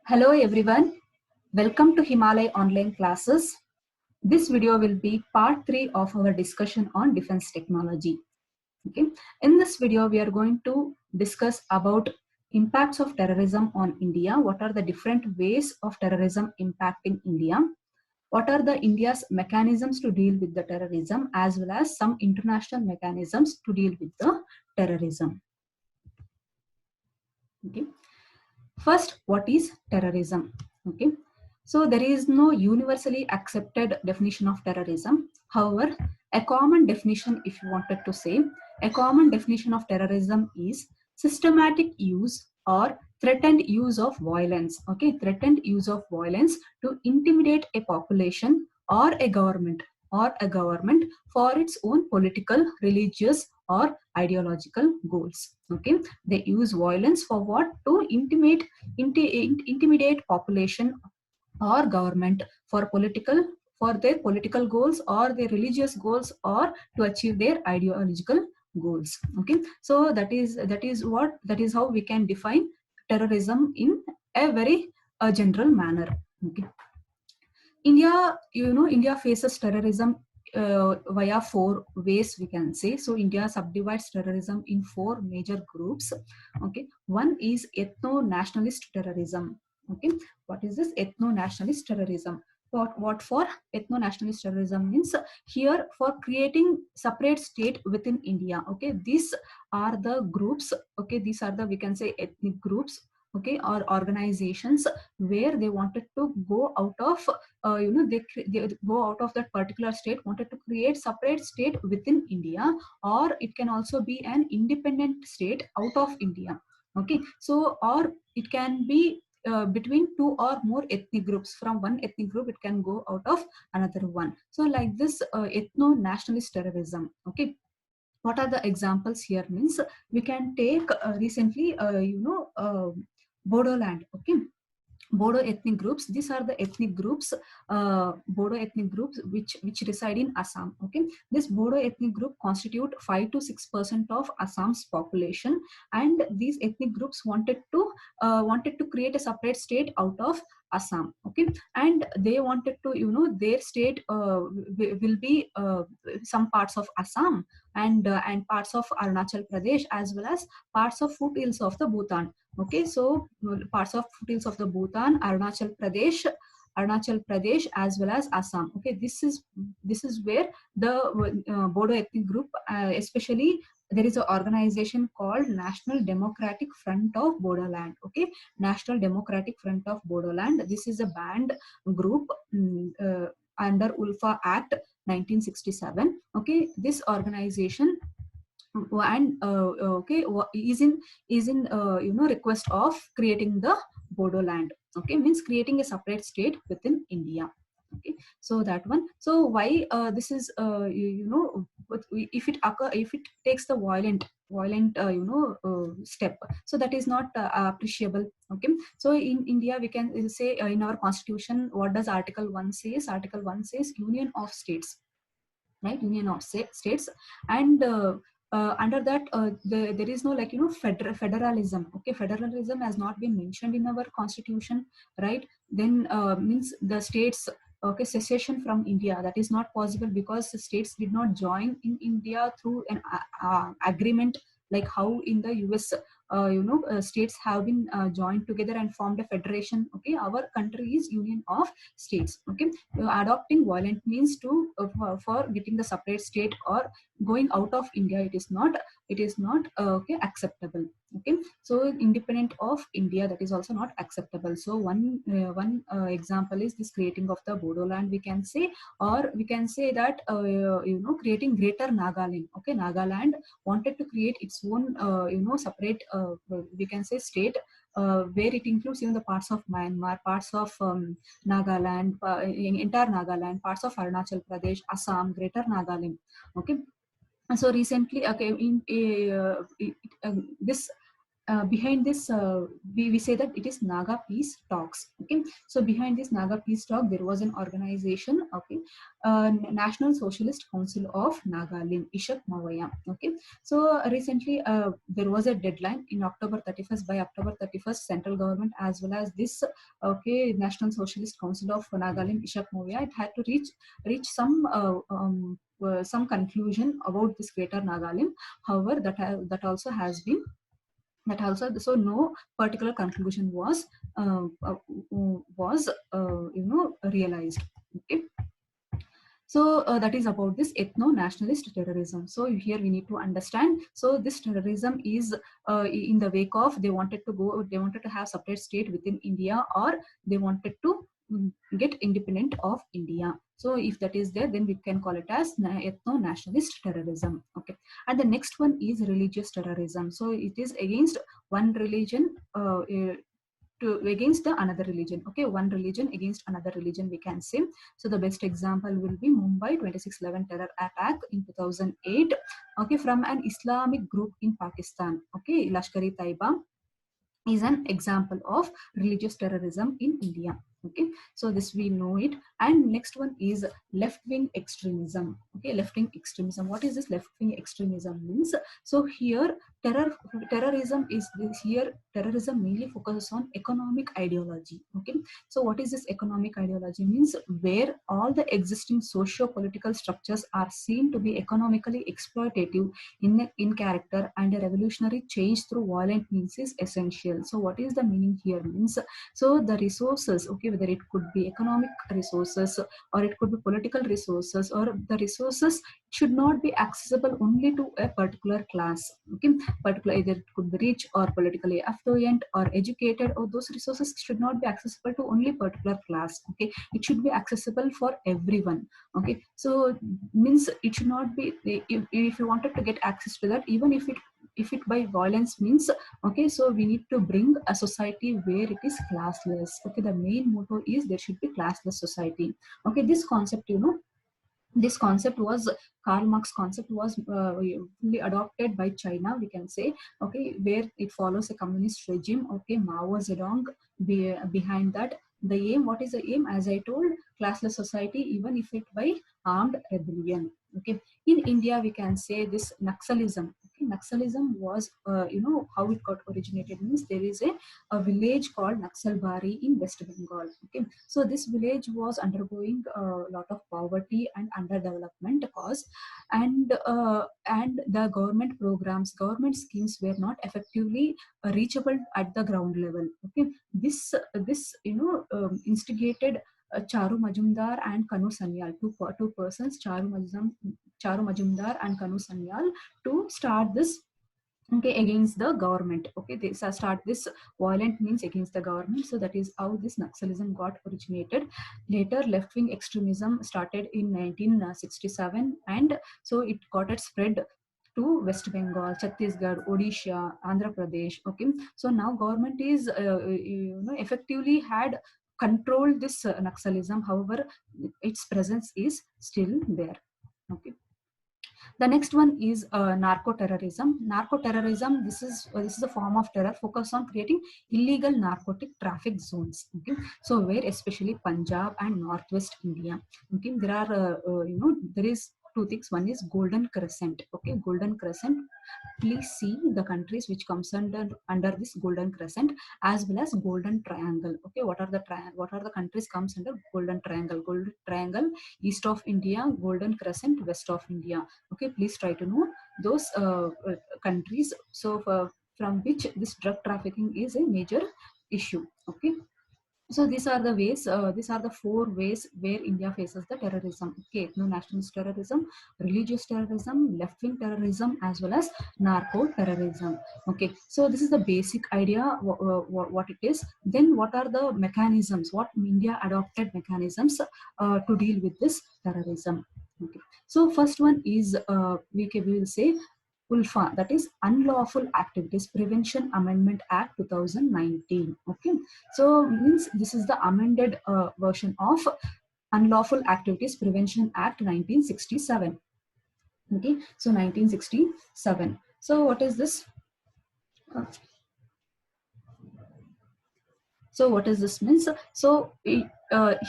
Hello everyone, welcome to Himalaya online classes. This video will be part 3 of our discussion on defense technology. Okay. In this video, we are going to discuss about impacts of terrorism on India. What are the different ways of terrorism impacting India? What are the India's mechanisms to deal with the terrorism, as well as some international mechanisms to deal with the terrorism? Okay. First, what is terrorism? Okay, so there is no universally accepted definition of terrorism. However, a common definition, if you wanted to say, a common definition of terrorism is systematic use or threatened use of violence. Okay, threatened use of violence to intimidate a population or a government for its own political, religious, or ideological goals. Okay, they use violence for what? To intimidate population or government for their political goals or their religious goals or to achieve their ideological goals. Okay, so that is how we can define terrorism in a very general manner. Okay. India faces terrorism via four ways, we can say. So India subdivides terrorism in four major groups. Okay, one is ethno-nationalist terrorism. Okay, what is this ethno-nationalist terrorism? What for ethno-nationalist terrorism means? Here, for creating separate state within India. Okay, these are the groups. Okay, these are the, we can say, ethnic groups. Okay, or organizations where they wanted to go out of they go out of that particular state, wanted to create separate state within India, or it can also be an independent state out of India. Okay, so or it can be between two or more ethnic groups. From one ethnic group it can go out of another one. So like this ethno nationalist terrorism. Okay, what are the examples here means? We can take recently Bodoland. Okay, Bodo ethnic groups. These are the ethnic groups, Bodo ethnic groups which reside in Assam. Okay, this Bodo ethnic group constitute 5 to 6% of Assam's population, and these ethnic groups wanted to create a separate state out of Assam. Okay, and they wanted to, their state will be some parts of Assam and parts of Arunachal Pradesh, as well as parts of foothills of the Bhutan. Okay, so parts of foothills of the Bhutan, Arunachal Pradesh, as well as Assam. Okay, this is where the Bodo ethnic group, especially there is an organization called National Democratic Front of Bodoland. Okay, National Democratic Front of Bodoland. This is a banned group under ULFA Act 1967. Okay, this organization and okay is in request of creating the Bodoland. Okay, means creating a separate state within India. Okay, so that one. So why this is if it takes the violent step, so that is not appreciable. Okay, so in India we can say in our constitution, what does Article 1 says? Article 1 says Union of States, right? Union of States. And under that there is no federalism. Okay, federalism has not been mentioned in our constitution, right? Then means the states, okay, secession from India, that is not possible because the states did not join in India through an agreement, like how in the US states have been joined together and formed a federation. Okay, our country is Union of States. Okay, adopting violent means to for getting the separate state or going out of India, it is not okay, acceptable. Okay, so independent of India, that is also not acceptable. So one example is this creating of the Bodoland, we can say. Or we can say that creating Greater Nagaland. Okay, Nagaland wanted to create its own separate we can say state, where it includes even the parts of Myanmar, parts of Nagaland, entire Nagaland, parts of Arunachal Pradesh, Assam, Greater Nagaland. Okay, so recently, okay, in this behind this, we say that it is Naga Peace Talks. Okay, so behind this Naga Peace Talk, there was an organization. Okay, National Socialist Council of Nagaland, Ishak Mawaya. Okay, so recently there was a deadline in October 31st. By October 31st, central government as well as this National Socialist Council of Nagaland, Ishak Mawaya, it had to reach some conclusion about this Greater Nagaland. However, that also has been, so no particular conclusion was realized. Okay, so that is about this ethno-nationalist terrorism. So here we need to understand, so this terrorism is in the wake of, they wanted to have separate state within India, or they wanted to get independent of India. So if that is there, then we can call it as ethno-nationalist terrorism. Okay, and the next one is religious terrorism. So it is against one religion against the another religion. Okay, one religion against another religion, we can say. So the best example will be Mumbai 26/11 terror attack in 2008. Okay, from an Islamic group in Pakistan. Okay, Lashkar-e-Taiba is an example of religious terrorism in India. Okay, so this we know it. And next one is left-wing extremism. Okay, left-wing extremism. What is this left-wing extremism means? So here terrorism is this, here terrorism mainly focuses on economic ideology. Okay, so what is this economic ideology means? Where all the existing socio-political structures are seen to be economically exploitative in character, and a revolutionary change through violent means is essential. So what is the meaning here means? So the resources, okay, whether it could be economic resources, or it could be political resources, or the resources should not be accessible only to a particular class. Okay, particular, either it could be rich or politically affluent or educated, or those resources should not be accessible to only particular class. Okay, it should be accessible for everyone. Okay, so means it should not be, if you wanted to get access to that, even if it by violence means, okay, so we need to bring a society where it is classless. Okay, the main motto is there should be classless society. Okay, this concept, this concept was, Karl Marx concept was fully adopted by China, we can say. Okay, where it follows a communist regime. Okay, Mao Zedong behind that. The aim, what is the aim? As I told, classless society, even if it by armed rebellion. Okay, in India we can say this Naxalism. Okay, Naxalism was, how it got originated means, there is a village called Naxalbari in West Bengal. Okay, so this village was undergoing a lot of poverty and underdevelopment cause, and the government programs, government schemes were not effectively reachable at the ground level. Okay, this instigated Charu Majumdar and Kanu Sanyal, two persons, Charu Majumdar and Kanu Sanyal, to start this, okay, against the government. Okay, they start this violent means against the government. So that is how this Naxalism got originated. Later left-wing extremism started in 1967, and so it got it spread to West Bengal, Chhattisgarh, Odisha, Andhra Pradesh. Okay, so now government is effectively had controlled this Naxalism. However, its presence is still there. Okay, the next one is narco-terrorism. Narco-terrorism, this is a form of terror focused on creating illegal narcotic traffic zones. Okay, so where especially Punjab and Northwest India. Okay, there are there is two things. One is Golden Crescent. Okay, Golden Crescent. Please see the countries which comes under this Golden Crescent, as well as Golden Triangle. Okay, what are the countries comes under Golden Triangle? Golden Triangle: east of India, Golden Crescent, west of India. Okay, please try to know those countries, so from which this drug trafficking is a major issue. Okay, so these are the ways, these are the four ways where India faces the terrorism. Okay, ethno-nationalist terrorism, religious terrorism, left-wing terrorism, as well as narco-terrorism. Okay, so this is the basic idea what it is. Then what are the mechanisms? What India adopted mechanisms to deal with this terrorism? Okay, so first one is we will say ULFA, that is Unlawful Activities Prevention Amendment Act 2019. Okay, so means this is the amended version of Unlawful Activities Prevention Act 1967. Okay, so 1967. So what is this? So what does this means? So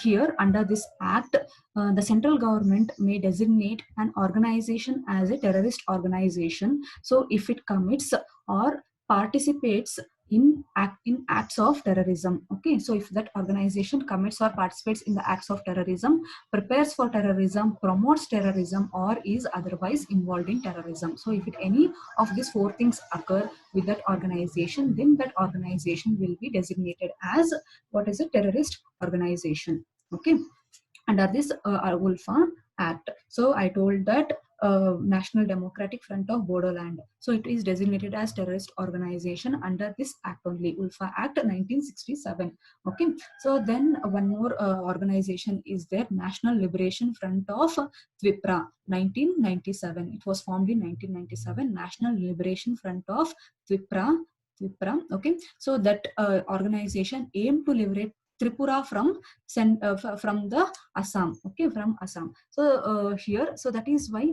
here under this act, the central government may designate an organization as a terrorist organization. So if it commits or participates in acts of terrorism. Okay, so if that organization commits or participates in the acts of terrorism, prepares for terrorism, promotes terrorism, or is otherwise involved in terrorism. So if any of these four things occur with that organization, then that organization will be designated as what is a terrorist organization. Okay, under this ULFA Act. So I told that National Democratic Front of Bodoland. So it is designated as terrorist organization under this act only, ULFA Act 1967. Okay. So then one more organization is there, National Liberation Front of Twipra, 1997. It was formed in 1997, National Liberation Front of Twipra. Okay. So that organization aimed to liberate Tripura from the Assam. Okay, from Assam. So here, so that is why,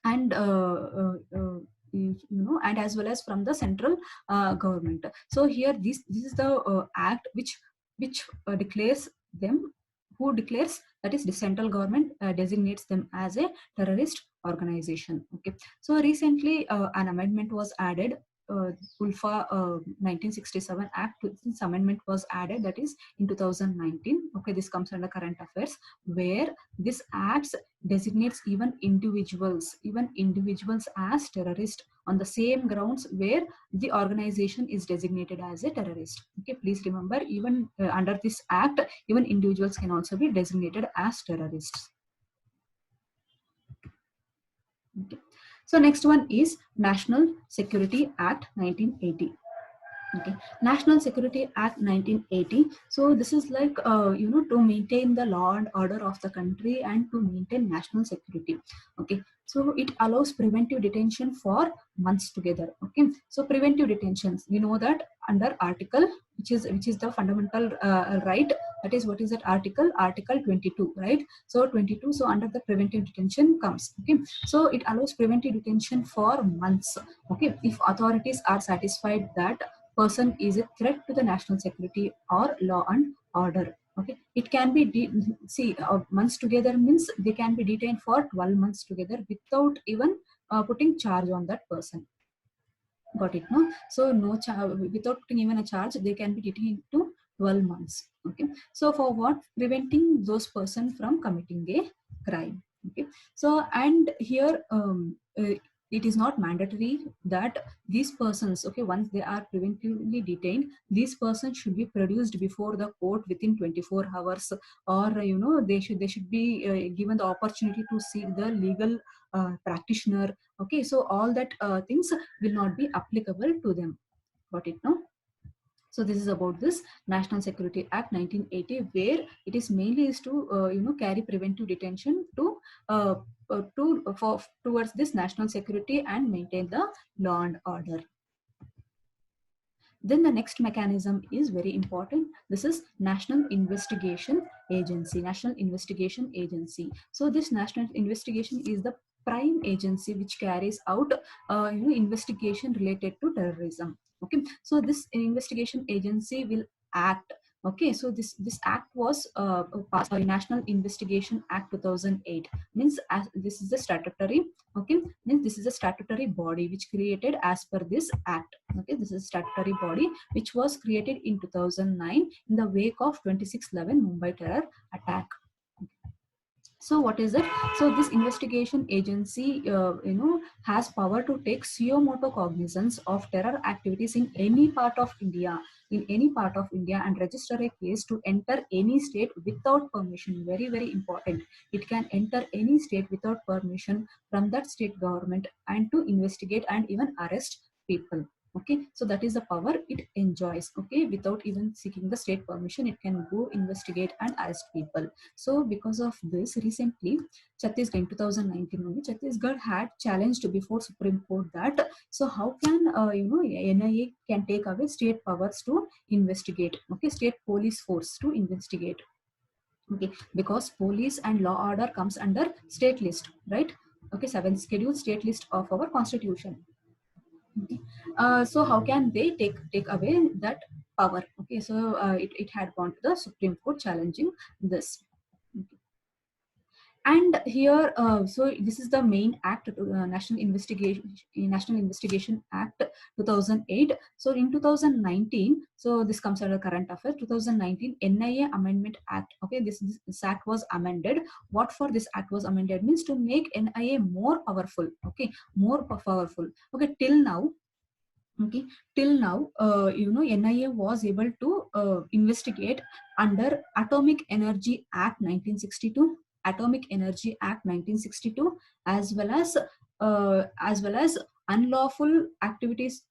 and and as well as from the central government. So here, this is the act which declares them, who declares, that is the central government designates them as a terrorist organization. Okay, so recently an amendment was added, ULFA 1967 Act. This amendment was added, that is in 2019. Okay, this comes under current affairs, where this acts designates even individuals as terrorist on the same grounds where the organization is designated as a terrorist. Okay, please remember, even under this act, even individuals can also be designated as terrorists. Okay. So next one is National Security Act 1980. Okay, National Security Act 1980. So this is like to maintain the law and order of the country and to maintain national security. Okay, so it allows preventive detention for months together. Okay, so preventive detentions, we know that under article, which is the fundamental right, that is, what is that article 22, right? So 22, so under the preventive detention comes. Okay, so it allows preventive detention for months. Okay, if authorities are satisfied that person is a threat to the national security or law and order. Okay, it can be months together means they can be detained for 12 months together without even putting charge on that person. Got it, no? So no without putting even a charge, they can be detained to 12 months. Okay, so for what? Preventing those person from committing a crime. Okay, so and here it is not mandatory that these persons, okay, once they are preventively detained, these persons should be produced before the court within 24 hours, or they should be given the opportunity to see the legal practitioner. Okay, so all that things will not be applicable to them. Got it, no? So this is about this National Security Act 1980, where it is mainly is to carry preventive detention to towards this national security and maintain the law and order. Then the next mechanism is very important. This is National Investigation Agency. National Investigation Agency. So this National Investigation is the prime agency which carries out investigation related to terrorism. Okay, so this investigation agency will act. Okay, so this act was passed by National Investigation Act 2008. Means as this is the statutory. Okay, means this is a statutory body which created as per this act. Okay, this is a statutory body which was created in 2009 in the wake of 26/11 Mumbai terror attack. So what is it? So this investigation agency, has power to take suo motu cognizance of terror activities in any part of India, and register a case to enter any state without permission. Very, very important. It can enter any state without permission from that state government and to investigate and even arrest people. Okay, so that is the power it enjoys. Okay, without even seeking the state permission, it can go investigate and arrest people. So because of this, recently Chhattisgarh in 2019 only, Chhattisgarh had challenged before Supreme Court that so how can NIA can take away state powers to investigate. Okay, state police force to investigate. Okay, because police and law order comes under state list, right? Okay, 7th schedule state list of our constitution. So how can they take away that power. Okay, so it had gone to the Supreme Court challenging this. Okay. And here, so this is the main act, National Investigation Act 2008. So in 2019, so this comes under current affairs. 2019 NIA Amendment Act. Okay, this act was amended. What for this act was amended means to make NIA more powerful. Okay, more powerful. Okay, till now. Okay, till now, NIA was able to investigate under Atomic Energy Act 1962, Atomic Energy Act 1962, as well as Unlawful Activities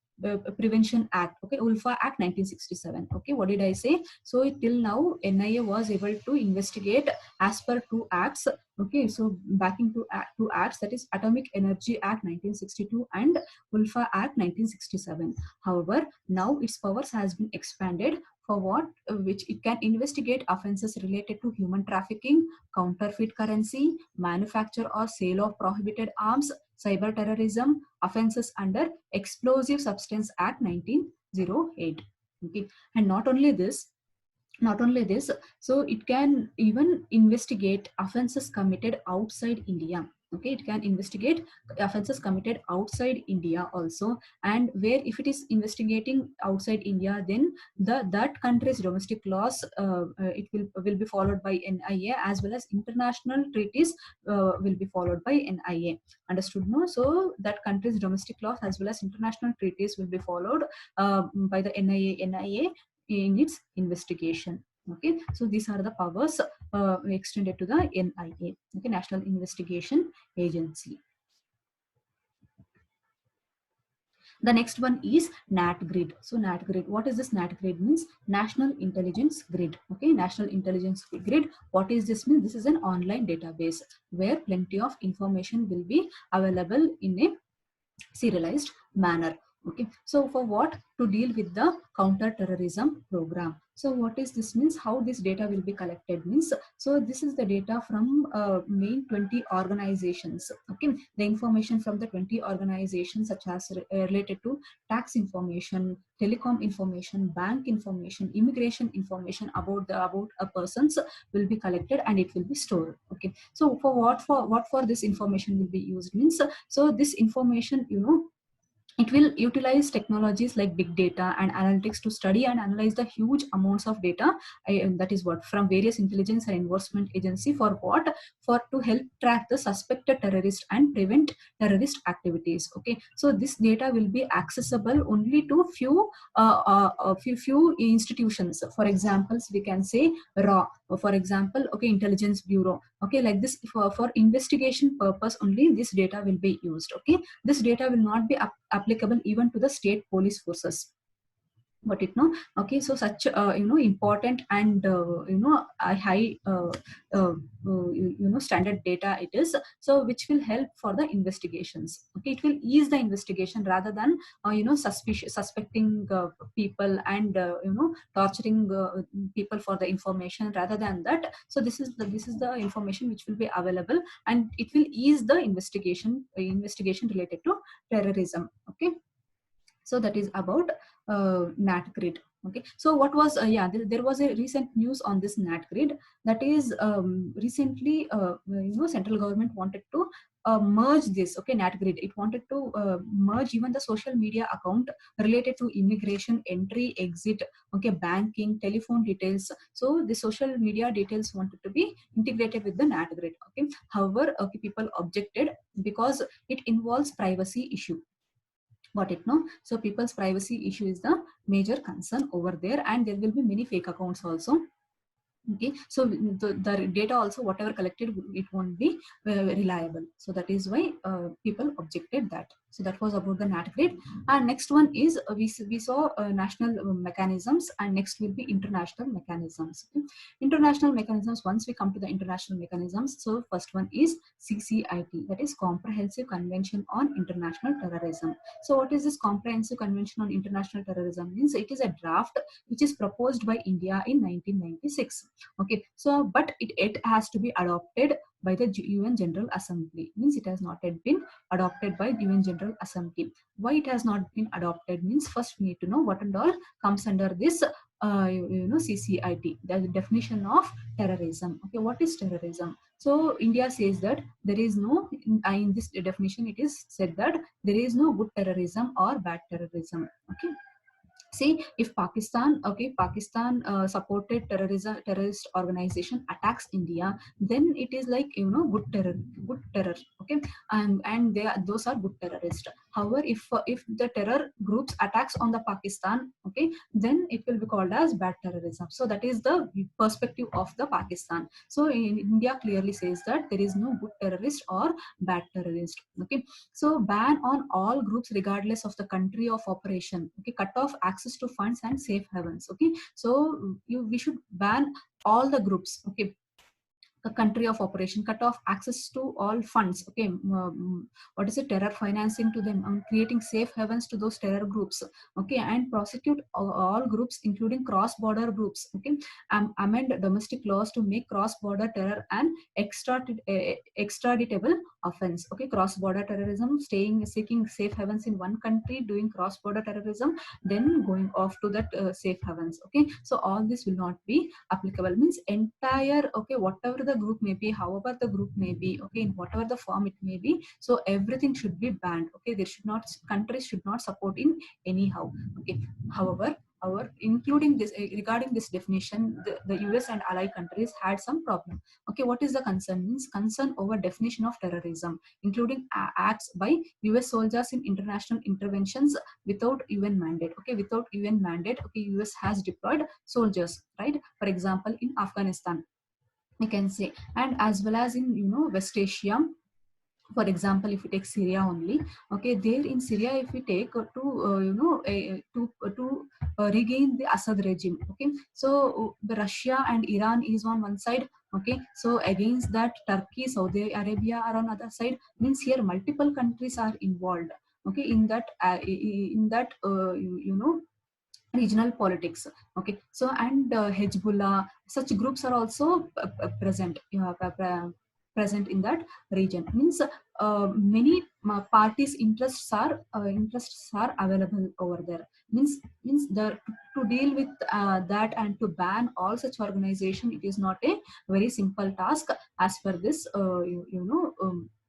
Prevention Act. Okay, ULFA Act 1967. Okay, what did I say? So till now, NIA was able to investigate as per two acts. Okay, so backing to two acts, that is Atomic Energy Act 1962 and ULFA Act 1967. However, now its powers has been expanded for what, which it can investigate offenses related to human trafficking, counterfeit currency, manufacture or sale of prohibited arms, cyber terrorism, offenses under Explosive Substance Act 1908. Okay, and not only this, so it can even investigate offenses committed outside India. Okay, it can investigate offenses committed outside India also, and where if it is investigating outside India, then that country's domestic laws, it will be followed by NIA, as well as international treaties will be followed by NIA. Understood? No, so that country's domestic laws as well as international treaties will be followed by the NIA in its investigation. Okay, so these are the powers extended to the NIA. Okay, National Investigation Agency. The next one is NatGrid. So NatGrid, what is this? NatGrid means National Intelligence Grid. Okay, National Intelligence Grid. What is this mean? This is an online database where plenty of information will be available in a serialized manner. Okay, so for what? To deal with the counter-terrorism program. So what is this means? How this data will be collected means, so this is the data from main 20 organizations. Okay, the information from the 20 organizations, such as related to tax information, telecom information, bank information, immigration information about a person's will be collected and it will be stored. Okay, so for what this information will be used means, so this information, it will utilize technologies like big data and analytics to study and analyze the huge amounts of data, that is what, from various intelligence and enforcement agency, for what? For to help track the suspected terrorist and prevent terrorist activities. Okay, so this data will be accessible only to few institutions. For examples, we can say RAW, for example, okay, Intelligence Bureau. Okay, like this, for investigation purpose only this data will be used. Okay, this data will not be applicable even to the state police forces. But it no, okay, so such important and a high standard data it is, so which will help for the investigations. Okay, it will ease the investigation rather than suspecting people and torturing people for the information. Rather than that, so this is the information which will be available, and it will ease the investigation related to terrorism. Okay, so that is about NatGrid. Okay, so what was there was a recent news on this NatGrid, that is recently central government wanted to merge this. Okay, NatGrid, it wanted to merge even the social media account related to immigration, entry, exit, okay, banking, telephone details. So the social media details wanted to be integrated with the NatGrid. Okay, however, okay, people objected because it involves privacy issue. Got it? No, so people's privacy issue is the major concern over there, and there will be many fake accounts also. Okay, so the data also, whatever collected, it won't be reliable. So that is why people objected that. So that was about the NatGrid. And next one is we saw national mechanisms, and next will be international mechanisms. Okay? International mechanisms, once we come to the international mechanisms, so first one is CCIT, that is Comprehensive Convention on International Terrorism. So what is this Comprehensive Convention on International Terrorism means? It is a draft which is proposed by India in 1996. Okay, so but it has to be adopted by the UN General Assembly. Means it has not yet been adopted by UN General Assembly. Why it has not been adopted means first we need to know what and all comes under this CCIT, the definition of terrorism. Okay, what is terrorism? So India says that there is no, in this definition it is said that there is no good terrorism or bad terrorism. Okay, see, if Pakistan supported terrorist organization attacks India, then it is like, good terror. Okay, and those are good terrorists. However, if the terror groups attacks on the Pakistan, okay, then it will be called as bad terrorism. So that is the perspective of the Pakistan. So in India clearly says that there is no good terrorist or bad terrorist. Okay, so ban on all groups regardless of the country of operation. Okay, cut off access to funds and safe havens. Okay, so we should ban all the groups. Okay, the country of operation, cut off access to all funds. Okay, what is it, terror financing to them, creating safe havens to those terror groups. Okay, and prosecute all groups including cross border groups. Okay, amend domestic laws to make cross border terror an extraditable offense. Okay, cross border terrorism, seeking safe havens in one country, doing cross border terrorism, then going off to that safe havens. Okay, so all this will not be applicable. Means entire, okay, whatever the group may be, however the group may be, okay, in whatever the form it may be, so everything should be banned. Okay, there should not, countries should not support in anyhow. Okay, however, including this, regarding this definition, the US and allied countries had some problem. Okay, what is the concern? Means concern over definition of terrorism, including acts by US soldiers in international interventions without UN mandate. Okay, without UN mandate, okay, US has deployed soldiers, right? For example, in Afghanistan, we can say, and as well as in, West Asia. For example, if we take Syria only, okay, there in Syria, if we take to regain the Assad regime. Okay, so the Russia and Iran is on one side. Okay, so against that, Turkey, Saudi Arabia are on other side. Means here multiple countries are involved. Okay, in that regional politics. Okay, so and Hezbollah, such groups are also present, present in that region. Means many parties interests are available over there. Means to deal with that and to ban all such organization, it is not a very simple task as per this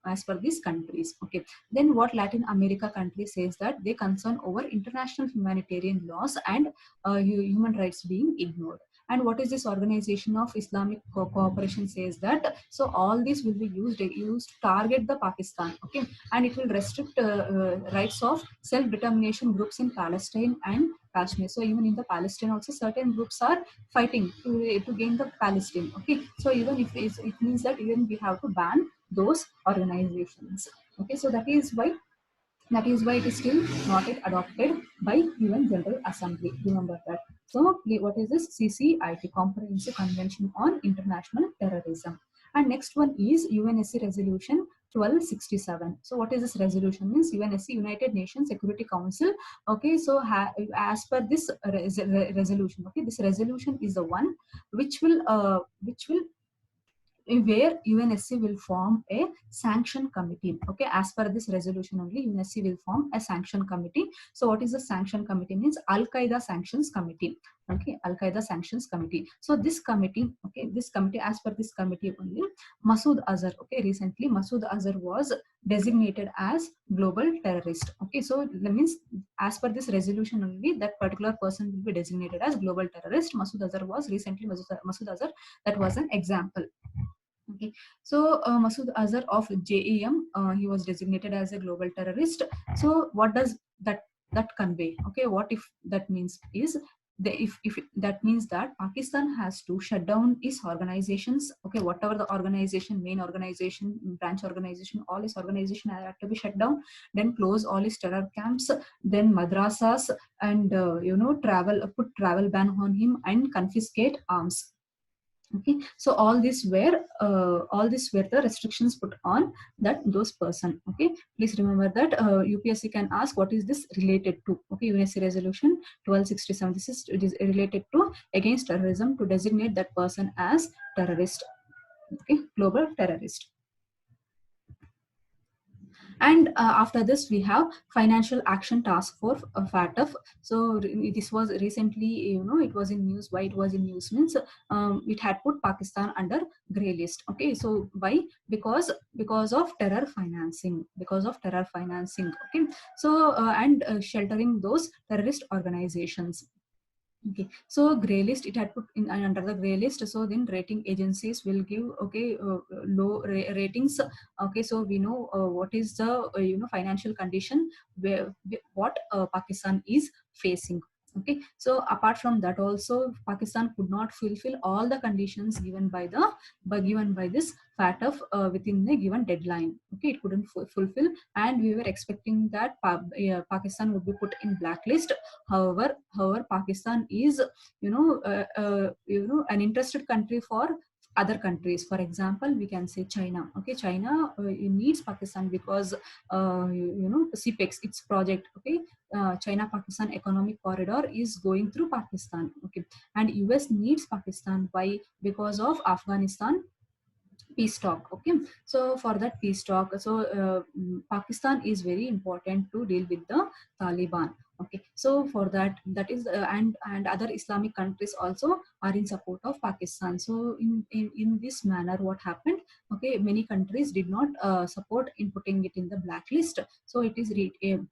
as per these countries. Okay, then what Latin America country says that they concern over international humanitarian laws and human rights being ignored. And what is this Organization of Islamic Cooperation says that, so all these will be used to target the Pakistan. Okay, and it will restrict rights of self-determination groups in Palestine and Kashmir. So even in the Palestine also, certain groups are fighting to gain the Palestine. Okay, so even if it means that even we have to ban those organizations. Okay, so that is why it is still not yet adopted by UN General Assembly. Remember that. So what is this? CCIT, Comprehensive Convention on International Terrorism. And next one is UNSC Resolution 1267. So what is this resolution? Means UNSC, United Nations Security Council. Okay, so as per this resolution, okay, this resolution is the one which will where UNSC will form a sanction committee. Okay, as per this resolution only, UNSC will form a sanction committee. So what is the sanction committee? Means Al Qaeda Sanctions Committee. Okay, Al Qaeda Sanctions Committee. So this committee, okay, this committee, as per this committee only, Masood Azhar, okay, recently Masood Azhar was designated as global terrorist. Okay, so that means as per this resolution only, that particular person will be designated as global terrorist. Masood Azhar was recently, Masood Azhar, that was an example. Okay, so Masood Azhar of JEM, he was designated as a global terrorist. So what does that convey? Okay, what if that means is if that means that Pakistan has to shut down its organizations. Okay, whatever the organization, main organization, branch organization, all its organization have to be shut down. Then close all its terror camps. Then madrasas and put travel ban on him and confiscate arms. Okay, so all this were the restrictions put on those person. Okay, please remember that UPSC can ask what is this related to. Okay, UNSC resolution 1267, it is related to against terrorism, to designate that person as terrorist. Okay, global terrorist. And after this we have Financial Action Task Force, FATF. So this was recently, it was in news. Why it was in news means it had put Pakistan under gray list. Okay, so why? Because of terror financing, okay. So and sheltering those terrorist organizations. Okay, so gray list, it had put in under the gray list. So then rating agencies will give, okay, low ratings. Okay, so we know what is the financial condition where what Pakistan is facing. Okay, so apart from that also, Pakistan could not fulfill all the conditions given by this FATF within the given deadline. Okay, it couldn't fulfill, and we were expecting that Pakistan would be put in blacklist. However, Pakistan is an interested country for other countries. For example, we can say China. Okay, China needs Pakistan because CPEX, its project. Okay, China Pakistan economic corridor is going through Pakistan. Okay, and US needs Pakistan. Why? Because of Afghanistan peace talk. Okay, so for that peace talk, so Pakistan is very important to deal with the Taliban. Okay, so for that is and other Islamic countries also are in support of Pakistan. So in this manner, what happened? Okay, many countries did not support in putting it in the blacklist. So it is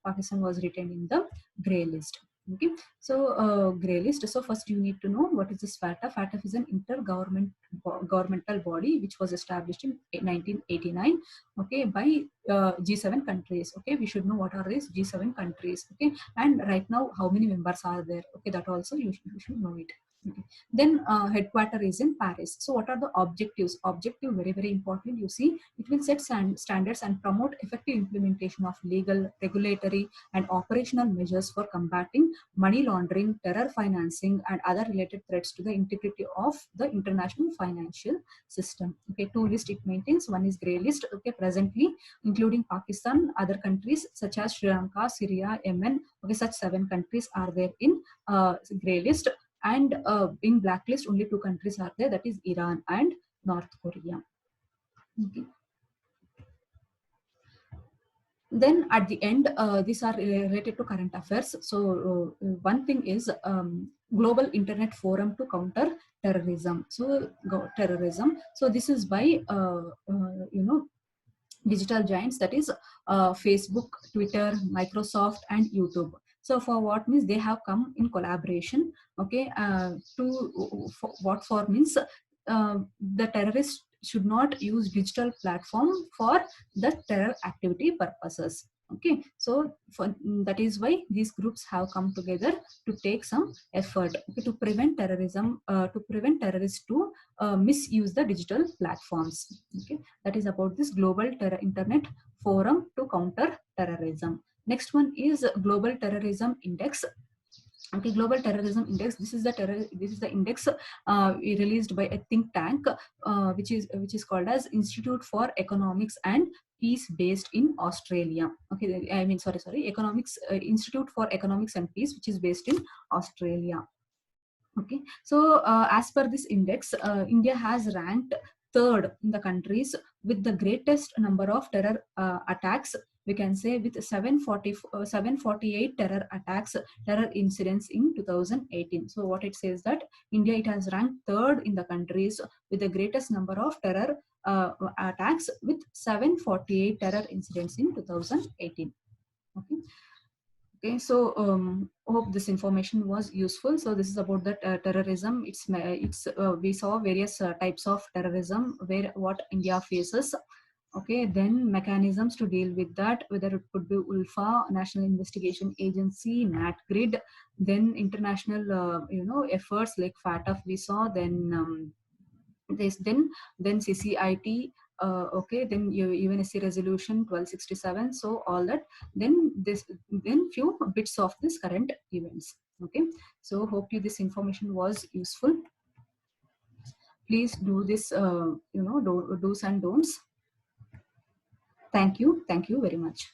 Pakistan was written in the gray list. Okay, so gray list. So first you need to know what is this FATF. FATF is an governmental body which was established in 1989. Okay, by G7 countries. Okay, we should know what are these G7 countries. Okay, and right now how many members are there? Okay, that also you should know it. Okay. Then headquarter is in Paris. So what are the objectives? Objective, very very important. You see, it will set standards and promote effective implementation of legal, regulatory, and operational measures for combating money laundering, terror financing, and other related threats to the integrity of the international financial system. Okay, two list it maintains. One is gray list. Okay, presently including Pakistan, other countries such as Sri Lanka, Syria, Yemen. Okay, such 7 countries are there in gray list, and in blacklist only 2 countries are there, that is Iran and North Korea. Okay. Then at the end, these are related to current affairs. So one thing is Global Internet Forum to Counter Terrorism. So terrorism. So this is by digital giants, that is Facebook, Twitter, Microsoft, and YouTube. So for what means they have come in collaboration. Okay, what for means the terrorists should not use digital platform for the terror activity purposes. Okay, so that is why these groups have come together to take some effort, okay, to prevent terrorism, to prevent terrorists to misuse the digital platforms. Okay, that is about this Global Internet Forum to Counter Terrorism. Next one is Global Terrorism Index. Okay, Global Terrorism Index. This is the index released by a think tank, which is called as Institute for Economics and Peace, based in Australia. Okay, I mean sorry, Economics Institute for Economics and Peace, which is based in Australia. Okay, so as per this index, India has ranked third in the countries with the greatest number of terror attacks. We can say with 748 terror attacks, terror incidents in 2018. So what it says that India, it has ranked third in the countries with the greatest number of terror attacks with 748 terror incidents in 2018. Okay. Okay, so hope this information was useful. So this is about the terrorism. We saw various types of terrorism, where what India faces. Okay, then mechanisms to deal with that, whether it could be ULFA, National Investigation Agency, NatGrid, then international efforts like FATF we saw, then then CCIT, okay, then UNSC resolution 1267. So all that, then few bits of this current events. Okay, so hope you this information was useful. Please do this, do's and don'ts. Thank you very much.